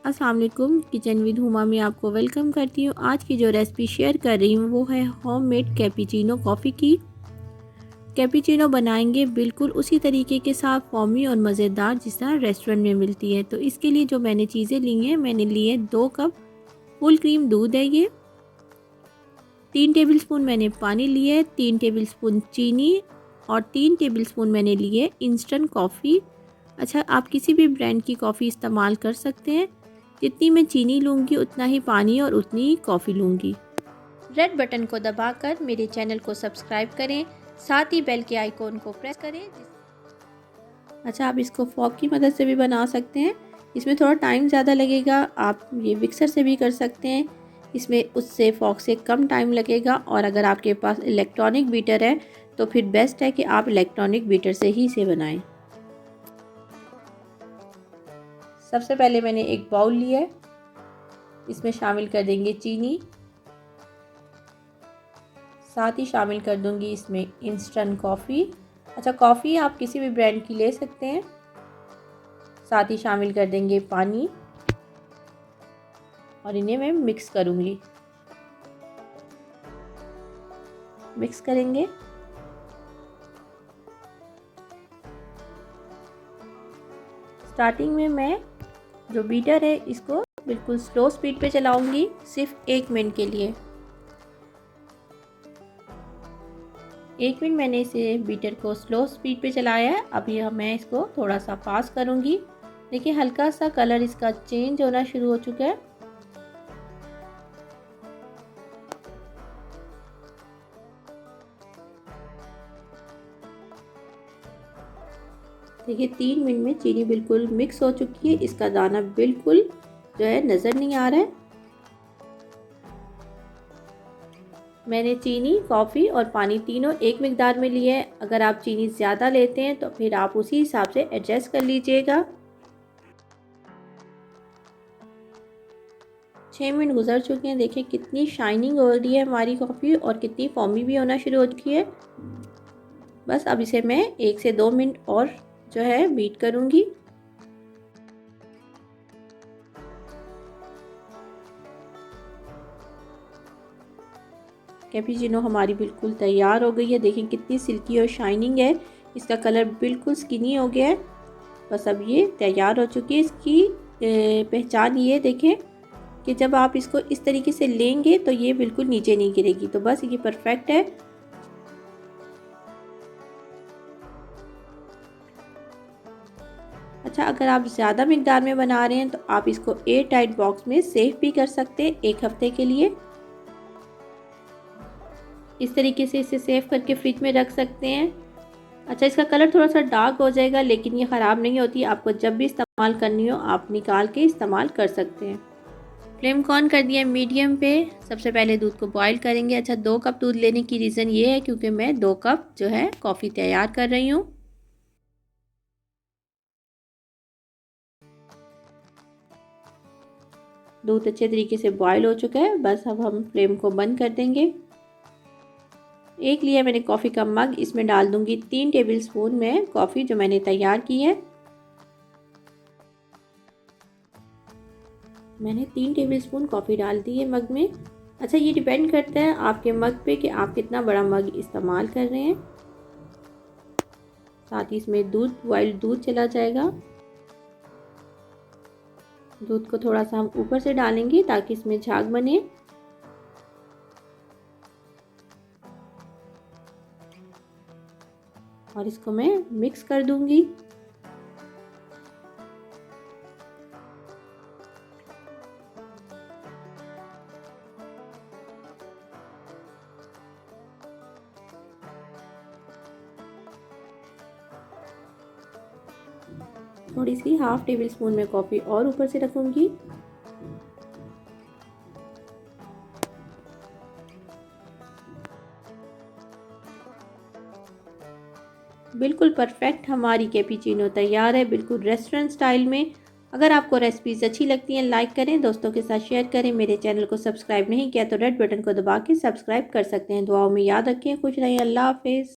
अस्सलाम वालेकुम। Kitchen with Huma में आपको वेलकम करती हूँ। आज की जो रेसिपी शेयर कर रही हूँ वो है होममेड कैपुचिनो कॉफ़ी की। कैपुचिनो बनाएंगे बिल्कुल उसी तरीके के साथ फॉर्मी और मज़ेदार जिस तरह रेस्टोरेंट में मिलती है। तो इसके लिए जो मैंने चीज़ें ली हैं, मैंने लिए 2 कप फुल क्रीम दूध है, ये 3 टेबलस्पून मैंने पानी लिए, 3 टेबलस्पून चीनी और 3 टेबलस्पून मैंने लिए इंस्टेंट कॉफ़ी। अच्छा, आप किसी भी ब्रांड की कॉफ़ी इस्तेमाल कर सकते हैं। जितनी मैं चीनी लूँगी उतना ही पानी और उतनी ही कॉफ़ी लूँगी। रेड बटन को दबाकर मेरे चैनल को सब्सक्राइब करें, साथ ही बेल के आइकॉन को प्रेस करें। अच्छा, आप इसको फॉक की मदद से भी बना सकते हैं। इसमें थोड़ा टाइम ज़्यादा लगेगा। आप ये मिक्सर से भी कर सकते हैं, इसमें उससे फॉक से कम टाइम लगेगा। और अगर आपके पास इलेक्ट्रॉनिक बीटर है तो फिर बेस्ट है कि आप इलेक्ट्रॉनिक बीटर से ही इसे बनाएं। सबसे पहले मैंने एक बाउल लिया है, इसमें शामिल कर देंगे चीनी, साथ ही शामिल कर दूंगी इसमें इंस्टेंट कॉफ़ी। अच्छा, कॉफ़ी आप किसी भी ब्रांड की ले सकते हैं। साथ ही शामिल कर देंगे पानी और इन्हें मैं मिक्स करूंगी। मिक्स करेंगे। स्टार्टिंग में मैं जो बीटर है इसको बिल्कुल स्लो स्पीड पे चलाऊंगी, सिर्फ 1 मिनट के लिए। 1 मिनट मैंने इसे बीटर को स्लो स्पीड पे चलाया है। अभी मैं इसको थोड़ा सा फास्ट करूंगी। देखिए, हल्का सा कलर इसका चेंज होना शुरू हो चुका है। देखिए, 3 मिनट में चीनी बिल्कुल मिक्स हो चुकी है। इसका दाना बिल्कुल जो है नज़र नहीं आ रहा है। मैंने चीनी, कॉफ़ी और पानी तीनों एक मिकदार में लिए हैं। अगर आप चीनी ज़्यादा लेते हैं तो फिर आप उसी हिसाब से एडजस्ट कर लीजिएगा। 6 मिनट गुजर चुके हैं। देखिए कितनी शाइनिंग हो रही है हमारी कॉफ़ी और कितनी फॉर्मी भी होना शुरू हो चुकी है। बस अब इसे मैं 1 से 2 मिनट और जो है बीट करूँगी। कैपुचिनो हमारी बिल्कुल तैयार हो गई है। देखें कितनी सिल्की और शाइनिंग है। इसका कलर बिल्कुल स्किनी हो गया है। बस अब ये तैयार हो चुकी है। इसकी पहचान ये देखें कि जब आप इसको इस तरीके से लेंगे तो ये बिल्कुल नीचे नहीं गिरेगी। तो बस ये परफेक्ट है। अच्छा, अगर आप ज़्यादा मिकदार में बना रहे हैं तो आप इसको एयर टाइट बॉक्स में सेफ भी कर सकते हैं 1 हफ्ते के लिए। इस तरीके से इसे सेव करके फ्रिज में रख सकते हैं। अच्छा, इसका कलर थोड़ा सा डार्क हो जाएगा लेकिन ये ख़राब नहीं होती। आपको जब भी इस्तेमाल करनी हो आप निकाल के इस्तेमाल कर सकते हैं। फ्लेम को ऑन कर दिया मीडियम पे। सबसे पहले दूध को बॉईल करेंगे। अच्छा, 2 कप दूध लेने की रीज़न ये है क्योंकि मैं 2 कप जो है कॉफ़ी तैयार कर रही हूँ। दूध अच्छे तरीके से बॉईल हो चुका है। बस अब हम फ्लेम को बंद कर देंगे। एक लिया मैंने कॉफ़ी का मग, इसमें डाल दूंगी 3 टेबलस्पून में कॉफ़ी जो मैंने तैयार की है। मैंने 3 टेबलस्पून कॉफ़ी डाल दी है मग में। अच्छा, ये डिपेंड करता है आपके मग पे कि आप कितना बड़ा मग इस्तेमाल कर रहे हैं। साथ ही इसमें दूध, बॉइल्ड दूध चला जाएगा। दूध को थोड़ा सा हम ऊपर से डालेंगे ताकि इसमें झाग बने। और इसको मैं मिक्स कर दूंगी। थोड़ी सी हाफ टेबल स्पून में कॉफ़ी और ऊपर से रखूंगी। बिल्कुल परफेक्ट हमारी कैपुचिनो तैयार है, बिल्कुल रेस्टोरेंट स्टाइल में। अगर आपको रेसिपीज़ अच्छी लगती हैं लाइक करें, दोस्तों के साथ शेयर करें। मेरे चैनल को सब्सक्राइब नहीं किया तो रेड बटन को दबा के सब्सक्राइब कर सकते हैं। दुआओं में याद रखें। खुश रहें। अल्लाह हाफिज़।